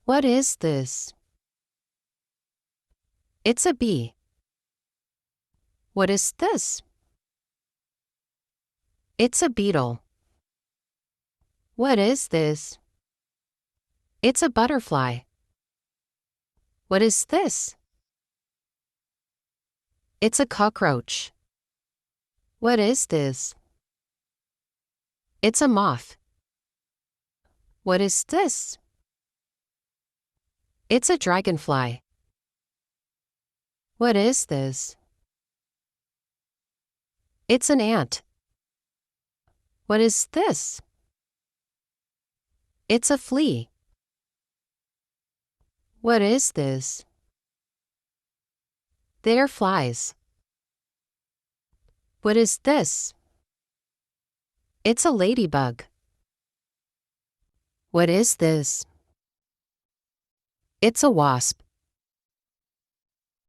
What is this? It's a bee. What is this? It's a beetle. What is this? It's a butterfly. What is this? It's a cockroach. What is this? It's a moth. What is this? It's a dragonfly. What is this? It's an ant. What is this? It's a flea. What is this? They're flies. What is this? It's a ladybug. What is this? It's a wasp.